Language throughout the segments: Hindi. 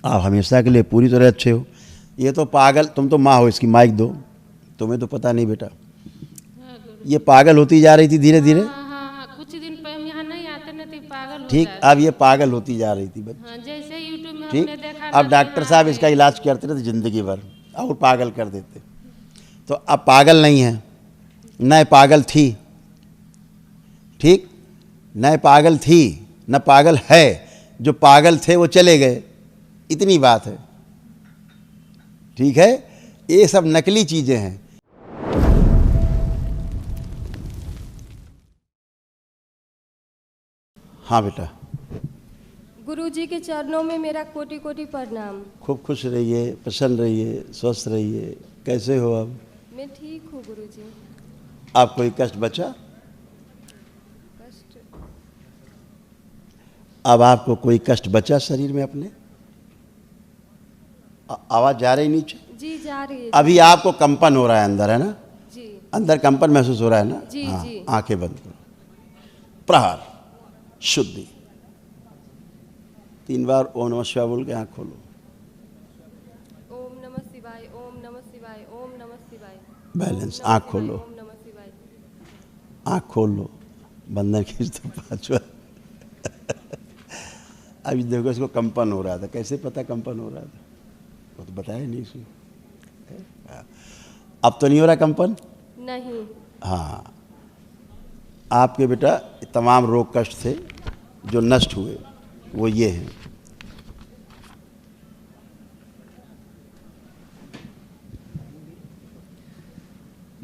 आप हमेशा के लिए पूरी तरह अच्छे हो। ये तो पागल, तुम तो माँ हो इसकी, माइक दो, तुम्हें तो पता नहीं बेटा। ये पागल होती जा रही थी धीरे धीरे। हाँ, कुछ दिन पहले हम यहाँ नहीं आते ना तो पागल हो ठीक, जाती। अब ये पागल होती जा रही थी बच्ची। हाँ, जैसे यूट्यूब में ठीक, हमने देखा अब डॉक्टर साहब इसका इलाज करते रहते ज़िंदगी भर और पागल कर देते। तो अब पागल नहीं है, न पागल थी। ठीक, न पागल थी न पागल है। जो पागल थे वो चले गए, इतनी बात है। ठीक है, ये सब नकली चीज़ें हैं। हाँ बेटा। गुरुजी के चरणों में मेरा कोटि कोटि प्रणाम। खूब खुश रहिए, प्रसन्न रहिए, स्वस्थ रहिए। कैसे हो अब? मैं ठीक हूँ गुरुजी। आप कोई कष्ट बचा? कष्ट? अब आपको कोई कष्ट बचा शरीर में अपने? आवाज़ जा रही नीचे? जी जा रही है। अभी आपको कंपन हो रहा है अंदर, है ना? जी। अंदर कंपन महसूस हो रहा है ना? जी हाँ, जी। आंखें बंद करो। प्रहार, शुद्धि, 3 बार ओम नमः शिवाय बोल के आँख खोलो। ओम नमः शिवाय, ओम नमः शिवाय, ओम नमः शिवाय। बैलेंस, आँख खोलो। ओम नमः शिवाय। आँख खोल लो, बंधन खींच दो 5 बार। अभी देखो इसको कंपन हो रहा था। कैसे पता कंपन हो रहा था? वो तो बताया नहीं इसने। अब तो नहीं हो रहा कंपन? नहीं। हाँ, आपके बेटा तमाम रोग कष्ट थे जो नष्ट हुए, वो ये हैं।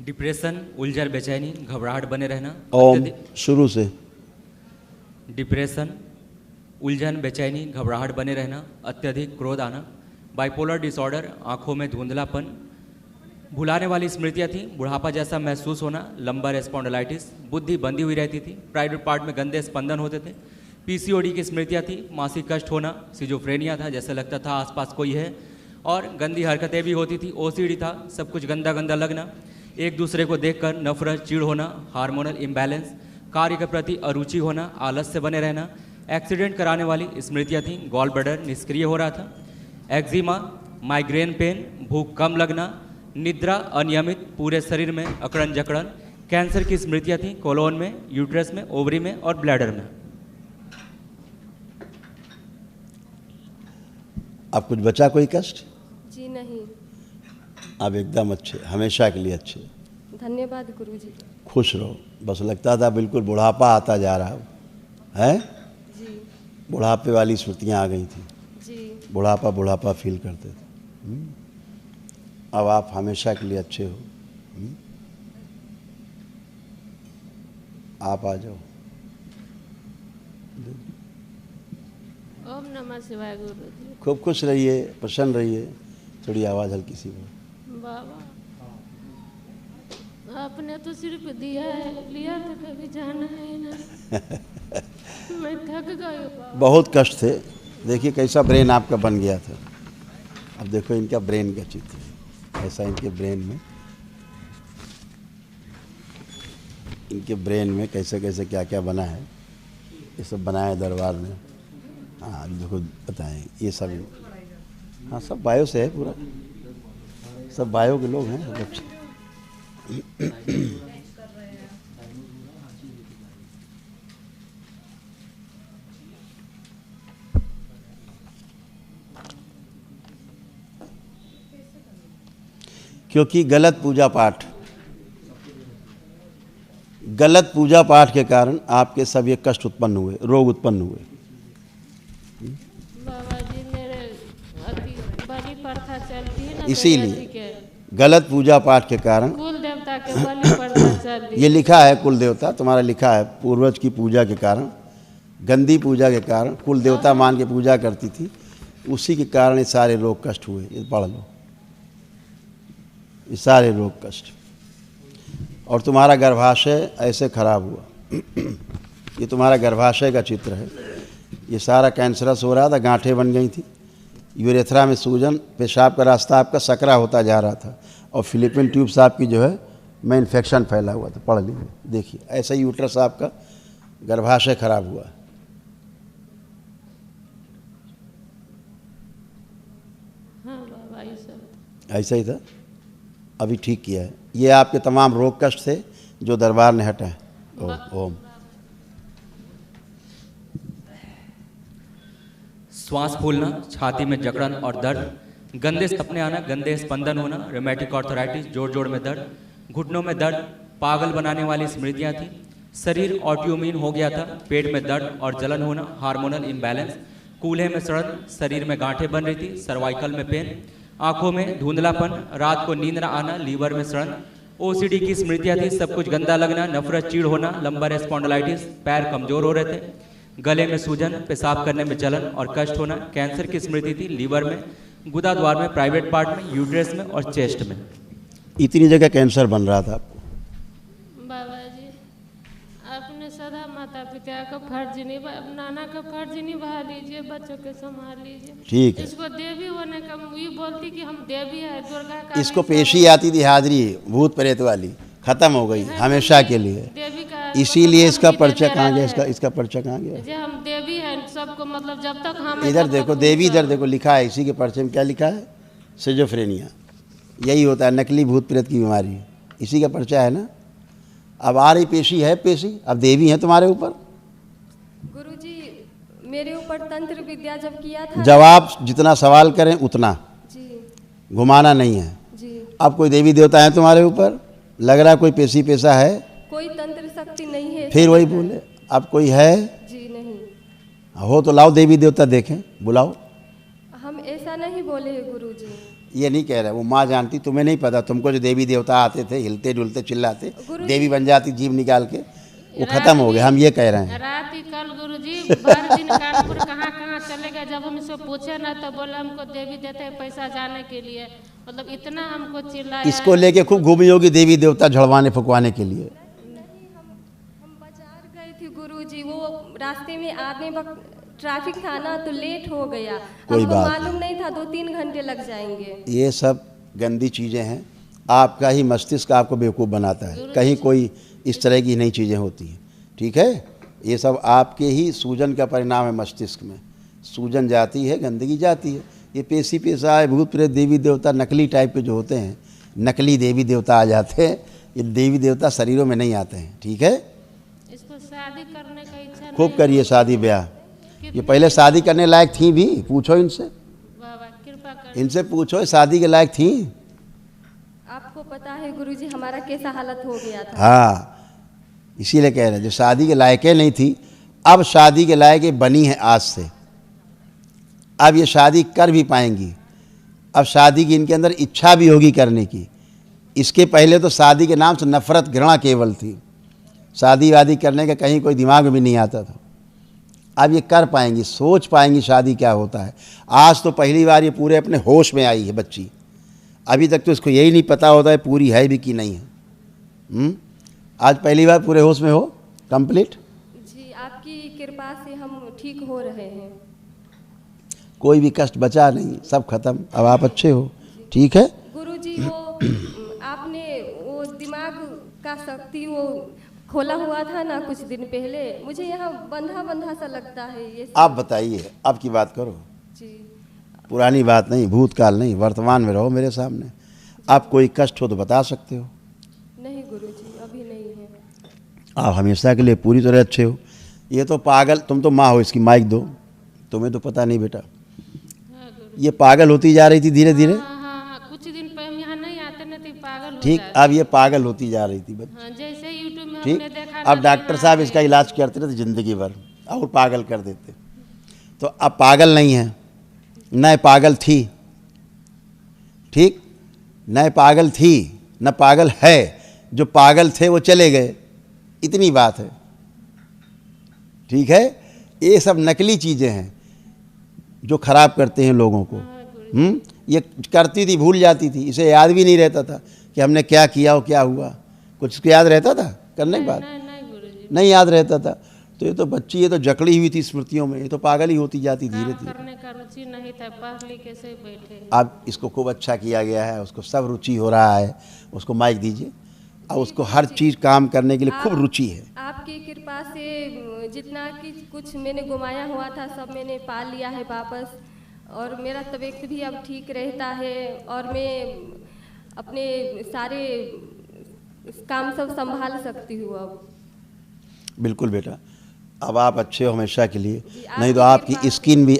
डिप्रेशन, उलझन, बेचैनी, घबराहट बने रहना। ओम शुरू से। डिप्रेशन, उलझन, बेचैनी, घबराहट बने रहना, अत्यधिक क्रोध आना, बाइपोलर डिसऑर्डर, आंखों में धुंधलापन, भुलाने वाली स्मृतियाँ थी, बुढ़ापा जैसा महसूस होना, लंबर स्पॉन्डिलाइटिस, बुद्धि बंधी हुई रहती थी, प्राइवेट पार्ट में गंदे स्पंदन होते थे, पीसीओडी की स्मृतियाँ थी, मासिक कष्ट होना, सिजोफ्रेनिया था, जैसे लगता था आसपास कोई है, और गंदी हरकतें भी होती थी, ओसीडी था, सब कुछ गंदा गंदा लगना, एक दूसरे को देखकर नफरत, चिढ़ होना, हार्मोनल इम्बैलेंस, कार्य के प्रति अरुचि होना, आलस्य बने रहना, एक्सीडेंट कराने वाली स्मृतियाँ थीं, गॉल ब्लैडर निष्क्रिय हो रहा था, एक्जिमा, माइग्रेन पेन, भूख कम लगना, निद्रा अनियमित, पूरे शरीर में अकड़न जकड़न, कैंसर की स्मृतियाँ थीं, कोलोन में, यूट्रस में, ओवरी में और ब्लैडर में। अब कुछ बचा कोई कष्ट? जी नहीं। अब एकदम अच्छे, हमेशा के लिए अच्छे। धन्यवाद गुरुजी। खुश रहो। बस लगता था बिल्कुल बुढ़ापा आता जा रहा है। जी। बुढ़ापे वाली स्मृतियाँ आ गई थी। जी। बुढ़ापा बुढ़ापा फील करते थे। अब आप हमेशा के लिए अच्छे हो। आप आ जाओ। ओम नमः शिवाय गुरुजी। खूब खुश रहिए, प्रसन्न रहिए। थोड़ी आवाज़ हल्की सी हो। बाबा आपने तो सिर्फ दिया है, लिया तो कभी जाना है ना। मैं थक गई। बहुत कष्ट थे। देखिए कैसा ब्रेन आपका बन गया था। अब देखो इनका ब्रेन का चित्र है। ऐसा इनके ब्रेन में कैसे कैसे क्या क्या बना है, ये सब बनाया दरबार ने। हाँ देखो बताएं ये सब। हाँ सब बायो से है पूरा, सब बायो के लोग हैं बच्चे। क्योंकि गलत पूजा पाठ के कारण आपके सब ये कष्ट उत्पन्न हुए, रोग उत्पन्न हुए। बाबा जी मेरे बलि प्रथा चलती है ना, इसीलिए गलत पूजा पाठ के कारण कुल देवता के बलि प्रथा चल रही। ये लिखा है कुल देवता तुम्हारा, लिखा है पूर्वज की पूजा के कारण, गंदी पूजा के कारण, कुल देवता मान के पूजा करती थी, उसी के कारण ये सारे रोग कष्ट हुए। ये पढ़ लो, ये सारे रोग कष्ट। और तुम्हारा गर्भाशय ऐसे खराब हुआ। ये तुम्हारा गर्भाशय का चित्र है। ये सारा कैंसरस हो रहा था, गांठें बन गई थी, यूरेथ्रा में सूजन, पेशाब का रास्ता आपका सकरा होता जा रहा था, और फिलिपिन ट्यूब्स आपकी जो है में इन्फेक्शन फैला हुआ था। पढ़ लीजिए, देखिए ऐसा ही यूट्रस आपका गर्भाशय खराब हुआ। बाबा ये सब। ऐसा ही था, अभी ठीक किया है। ये आपके तमाम रोग कष्ट थे जो दरबार ने हटाए। ओम। श्वास फूलना, छाती में जकड़न और दर्द, गंदे सपने आना, गंदे स्पंदन होना, रोमेटिक आर्थराइटिस, जोड़ जोड़ में दर्द, घुटनों में दर्द, पागल बनाने वाली स्मृतियां थी, शरीर ऑटोइम्यून हो गया था, पेट में दर्द और जलन होना, हार्मोनल इम्बैलेंस, कूल्हे में सड़न, शरीर में गांठें बन रही थी, सर्वाइकल में पेन, आंखों में धुंधलापन, रात को नींद न आना, लीवर में सड़न, ओसीडी की स्मृतियां थी, सब कुछ गंदा लगना, नफरत, चीड़ होना, लंबर स्पॉन्डिलाइटिस, पैर कमजोर हो रहे थे, गले में सूजन, पेशाब करने में जलन और कष्ट होना, कैंसर की स्मृति थी, लीवर में, गुदा द्वार में, प्राइवेट पार्ट में, यूट्रस में और चेस्ट में। इतनी जगह कैंसर बन रहा था आपको। बाबा जी आपने सदा माता पिता का फर्ज निभा, नाना का फर्ज निभा लीजिए, बच्चों के संभाल लीजिए। ठीक है। इसको देवी होने का ये बोलती कि हम देवी है, दुर्गा का इसको पेशी आती थी हाजिरी भूत प्रेत वाली, खत्म हो गई हमेशा के लिए। देवी का इसीलिए इसका हम ही पर्चा देते कहाँ गया? रहे इसका पर्चा कहाँ गया? जे हम देवी हैं सबको, मतलब जब तक हम इधर देखो देवी, इधर देखो लिखा है, इसी के पर्चे में क्या लिखा है? सिजोफ्रेनिया। यही होता है नकली भूत प्रेत की बीमारी, इसी का पर्चा है ना। अब आ रही पेशी है, पेशी अब देवी है तुम्हारे ऊपर। गुरुजी मेरे ऊपर तंत्र विद्या जब किया था। जवाब जितना सवाल करें उतना, जी घुमाना नहीं है। जी। अब कोई देवी देवता है तुम्हारे ऊपर? लग रहा है कोई पेशी पेशा है? कोई तंत्र शक्ति नहीं है। फिर वही बोले, अब कोई है? जी नहीं। हो तो लाओ देवी देवता देखें, बुलाओ। हम ऐसा नहीं बोले हैं गुरुजी। ये नहीं कह रहे, वो माँ जानती, तुम्हें नहीं पता। तुमको जो देवी देवता आते थे हिलते डुलते चिल्लाते, देवी बन जाती जीव निकाल के, वो खत्म हो गए। हम ये कह रहे हैं। रात ही कल गुरुजी भर दिन कानपुर कहाँ कहाँ चले गए। जब हम इसको पूछे ना तो बोले हमको देवी देते हैं पैसा जाने के लिए, मतलब इतना हमको चिल्लाया। इसको लेके खूब घूमी होगी देवी देवता झड़वाने फुकवाने के लिए। हम बाजार गए थे गुरुजी, वो रास्ते में आने वक्त ट्रैफिक था ना तो लेट हो गया। कोई हमको बात मालूम नहीं था 2-3 घंटे लग जाएंगे। ये सब गंदी चीज़ें हैं, आपका ही मस्तिष्क आपको बेवकूफ़ बनाता है। कहीं कोई इस तरह की नई चीज़ें होती हैं, ठीक है? ये सब आपके ही सूजन का परिणाम है। मस्तिष्क में सूजन जाती है, गंदगी जाती है। ये पेशी पेशा है, भूत प्रेत देवी देवता नकली टाइप के जो होते हैं, नकली देवी देवता आ जाते हैं। ये देवी देवता शरीरों में नहीं आते हैं, ठीक है? इसको शादी करने का इच्छा खूब नहीं करिए शादी ब्याह। ये पहले शादी करने लायक थी भी? पूछो इनसे, बाबा कृपा कर। इनसे पूछो शादी के लायक थी? आपको पता है गुरुजी हमारा कैसा हालत हो गया था। हाँ, इसीलिए कह रहे हैं जो शादी के लायक नहीं थी, अब शादी के लायक ये बनी है आज से। अब ये शादी कर भी पाएंगी। अब शादी की इनके अंदर इच्छा भी होगी करने की। इसके पहले तो शादी के नाम से नफरत घृणा केवल थी, शादी वादी करने का कहीं कोई दिमाग में भी नहीं आता था। अब ये कर पाएंगी, सोच पाएंगी शादी क्या होता है। आज तो पहली बार ये पूरे अपने होश में आई है बच्ची। अभी तक तो इसको यही नहीं पता होता है पूरी है भी कि नहीं है। आज पहली बार पूरे होश में हो कंप्लीट। जी आपकी कृपा से हम ठीक हो रहे हैं। कोई भी कष्ट बचा नहीं, सब खत्म। अब आप अच्छे हो, ठीक है? गुरुजी वो आपने वो दिमाग का शक्ति वो खोला हुआ था ना कुछ दिन पहले, मुझे यहाँ बंधा बंधा सा लगता है ये। आप बताइए, अब की बात करो। जी पुरानी बात नहीं, भूतकाल नहीं, वर्तमान में रहो मेरे सामने। आप कोई कष्ट हो तो बता सकते हो। नहीं गुरुजी अभी नहीं है। आप हमेशा के लिए पूरी तरह अच्छे हो। ये तो पागल, तुम तो माँ हो इसकी, माइक दो। तुम्हें तो पता नहीं बेटा, ये पागल होती जा रही थी धीरे धीरे। हाँ, कुछ दिन पहले यहाँ नहीं आते न थे पागल हो ठीक, जाते। अब ये पागल होती जा रही थी बच्ची। हाँ, जैसे यूट्यूब में ठीक, हमने देखा अब ना डॉक्टर कि साहब हाँ, इसका इलाज करते रहते ज़िंदगी भर और पागल कर देते। तो अब पागल नहीं है, न पागल थी, ठीक, न पागल थी न पागल है। जो पागल थे वो चले गए, इतनी बात है, ठीक है? ये सब नकली चीज़ें हैं जो खराब करते हैं लोगों को। ये करती थी, भूल जाती थी, इसे याद भी नहीं रहता था कि हमने क्या किया और क्या हुआ। कुछ उसको याद रहता था करने के बाद? नहीं गुरुजी, नहीं याद रहता था। तो ये तो बच्ची, ये तो जकड़ी हुई थी स्मृतियों में, ये तो पागल ही होती जाती धीरे काम धीरे। करने का रुचि नहीं था, पढ़ लिख के से बैठे। अब इसको खूब अच्छा किया गया है, उसको सब रुचि हो रहा है। उसको माइक दीजिए। अब उसको हर चीज़ काम करने के लिए खूब रुचि है। आपकी कृपा से जितना कि कुछ मैंने गुमाया हुआ था सब मैंने पा लिया है वापस। और मेरा तबीयत भी अब ठीक रहता है और मैं अपने सारे काम सब संभाल सकती हूँ अब। बिल्कुल बेटा, अब आप अच्छे हो हमेशा के लिए। जी, नहीं तो आपकी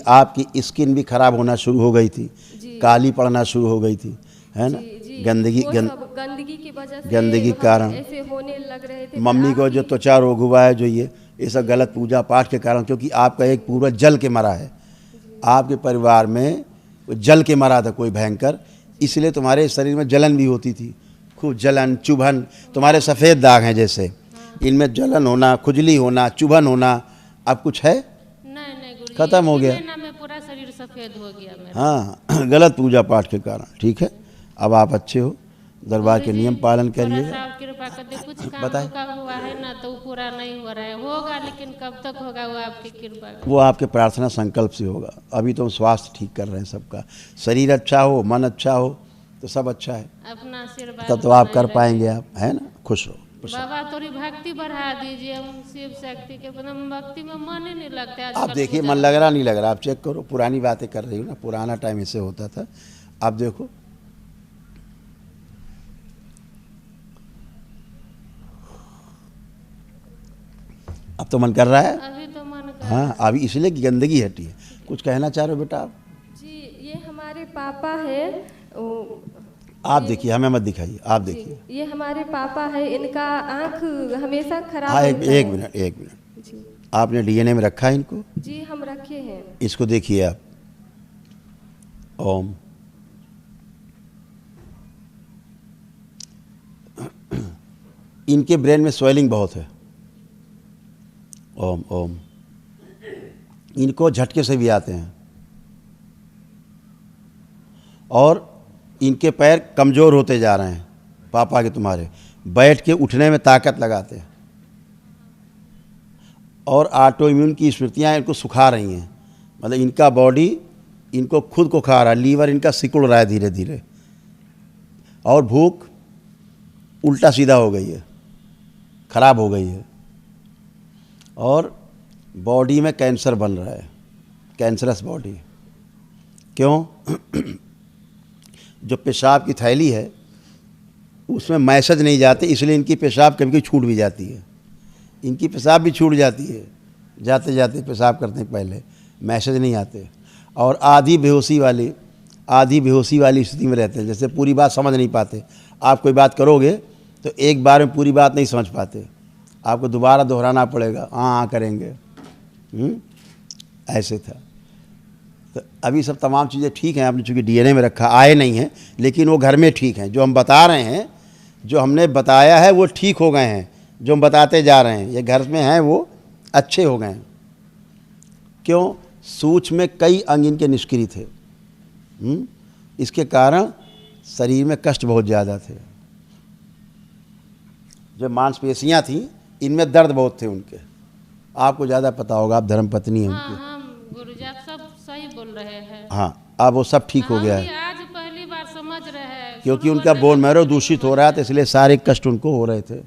आपकी स्किन भी खराब होना शुरू हो गई थी, जी। काली पड़ना शुरू हो गई थी, है ना? जी, जी। गंदगी वो सब गंदगी की वजह से गंदगी के हम कारण ऐसे होने लग रहे थे। मम्मी को जो त्वचा रोग हुआ है, जो ये सब गलत पूजा पाठ के कारण, क्योंकि आपका एक पूर्वज जल के मरा है, आपके परिवार में जल के मरा था कोई भयंकर, इसलिए तुम्हारे शरीर में जलन भी होती थी, खूब जलन चुभन। तुम्हारे सफ़ेद दाग हैं जैसे, इनमें जलन होना, खुजली होना, चुभन होना, अब कुछ है? नहीं गुरुजी, खत्म हो गया। महीना में पूरा शरीर सफेद हो गया मेरा। हाँ, गलत पूजा पाठ के कारण। ठीक है, अब आप अच्छे हो, दरबार के नियम पालन करिएगा। थोड़ा सा कृपा कर दे, कुछ काम बताएं। रुका हुआ है ना तो वो पूरा नहीं हो रहा है, होगा लेकिन कब तक होगा वो आपकी कृपा। वो आपके प्रार्थना संकल्प से होगा। अभी तो हम स्वास्थ्य ठीक कर रहे हैं सबका, शरीर अच्छा हो, मन अच्छा हो तो सब अच्छा है, अपना आशीर्वाद तब तो आप बनाए कर रखें। पाएंगे आप, है ना? खुश रहो। बाबा थोड़ी भक्ति बढ़ा दीजिए, हम शिव शक्ति के एकदम भक्ति में मन ही नहीं लगता है। आप देखिए, मन लग रहा नहीं लग रहा, आप चेक करो, पुरानी बातें कर रही हो ना, पुराना टाइम ऐसे होता था। आप देखो, अब तो मन कर रहा है। अभी तो मन कर हाँ, अभी इसलिए कि गंदगी हटी है। कुछ कहना चाह रहे हो बेटा आप? जी, ये हमारे पापा है। आप देखिए, हमें मत दिखाइए, आप जी, देखिए। ये हमारे पापा है, इनका आँख हमेशा खराब हाँ, होता एक है। मिनट, एक मिनट। जी, आपने डीएनए में रखा है इनको? जी हम रखे हैं। इसको देखिए आप। ओम। इनके ब्रेन में स्वेलिंग बहुत है। ओम ओम। इनको झटके से भी आते हैं और इनके पैर कमज़ोर होते जा रहे हैं, पापा के तुम्हारे। बैठ के उठने में ताकत लगाते हैं और ऑटो इम्यून की स्मृतियाँ इनको सुखा रही हैं। मतलब इनका बॉडी इनको खुद को खा रहा है, लीवर इनका सिकुड़ रहा है धीरे धीरे, और भूख उल्टा सीधा हो गई है, खराब हो गई है, और बॉडी में कैंसर बन रहा है, कैंसरस बॉडी। क्यों? जो पेशाब की थैली है उसमें मैसेज नहीं जाते, इसलिए इनकी पेशाब कभी कभी छूट भी जाती है। इनकी पेशाब भी छूट जाती है, जाते जाते पेशाब करते हैं पहले, मैसेज नहीं आते, और आधी बेहोशी वाली स्थिति में रहते हैं, जैसे पूरी बात समझ नहीं पाते। आप कोई बात करोगे तो एक बार में पूरी बात नहीं समझ पाते, आपको दोबारा दोहराना पड़ेगा, हाँ करेंगे। ऐसे था। तो अभी सब तमाम चीज़ें ठीक हैं, आपने चूँकि डीएनए में रखा, आए नहीं हैं, लेकिन वो घर में ठीक हैं। जो हम बता रहे हैं, जो हमने बताया है वो ठीक हो गए हैं, जो हम बताते जा रहे हैं ये घर में हैं वो अच्छे हो गए हैं। क्यों? सूक्ष्म में कई अंग इनके निष्क्रिय थे। इसके कारण शरीर में कष्ट बहुत ज़्यादा थे। जो मांसपेशियाँ थीं इनमें दर्द बहुत थे उनके, आपको ज़्यादा पता होगा, आप धर्मपत्नी हैं उनकी। हाँ गुरुजी, आप सब सही बोल रहे हैं। हाँ, अब वो सब ठीक हो गया हम भी है, आज पहली बार समझ रहे हैं, क्योंकि शुरू उनका करने बोन में मैरो कुछ दूषित नहीं हो रहा था, इसलिए सारे कष्ट उनको हो रहे थे।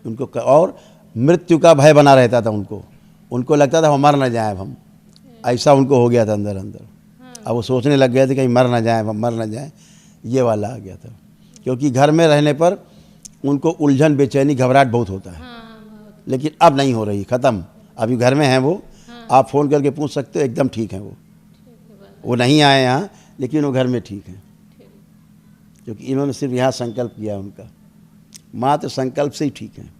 उनको और मृत्यु का भय बना रहता था उनको लगता था हम मर न जाए, हम ऐसा उनको हो गया था अंदर अंदर। अब वो सोचने लग गए थे कहीं मर न जाए, हम मर न जाए, ये वाला आ गया था। क्योंकि घर में रहने पर उनको उलझन, बेचैनी, घबराहट बहुत होता है, बहुत। लेकिन अब नहीं हो रही, ख़त्म। अभी घर में हैं वो, आप फ़ोन करके पूछ सकते हो, एकदम ठीक हैं वो नहीं आए यहाँ, लेकिन वो घर में ठीक हैं, क्योंकि इन्होंने सिर्फ यहाँ संकल्प किया उनका, मात्र संकल्प से ही ठीक हैं।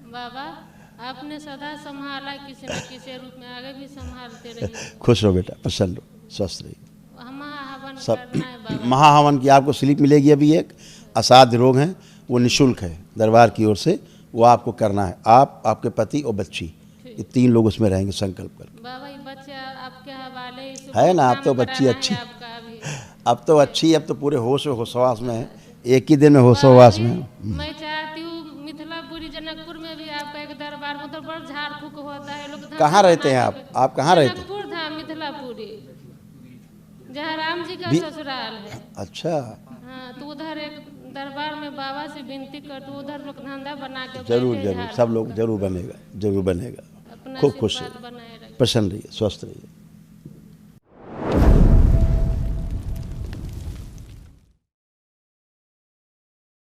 बाबा आपने सदा संभाला, किसी न किसी रूप में आगे भी संभालते रहिए। खुश रहो बेटा, प्रसन्न रहो, स्वस्थ रहिए। महाहवन सब करना है बाबा। महाहवन की आपको स्लिप मिलेगी, अभी एक असाध्य रोग है, वो निःशुल्क है दरबार की ओर से, वो आपको करना है। आप, आपके पति और बच्ची, ये 3 लोग उसमें रहेंगे संकल्प करके। बाबा ये बच्चे आपके हवाले है ना, अब तो बच्ची अच्छी, अब तो अच्छी, अब तो पूरे होश होशवास में है, एक ही दिन में होशवास में है। मैं चाहती हूँ मिथिलापुरी जनकपुर में भी आपका एक दरबार, मतलब बड़ा झाड़ फूक होता है लोग। कहाँ रहते हैं आप कहाँ रहते हैं? जनकपुर था, मिथिलापुरी, जहाँ राम जी का ससुराल है। अच्छा, हाँ, तो उधर एक दरबार में बाबा से विनती कर, तो उधर लोग धंधा बना के जरूर बैठे जरूर, झाड़ सब लोग जरूर बनेगा, जरूर बनेगा। अपना खूब खुश आशीर्वाद रहिए, बनाए रखें। प्रसन्न रहिए, स्वस्थ रहिए।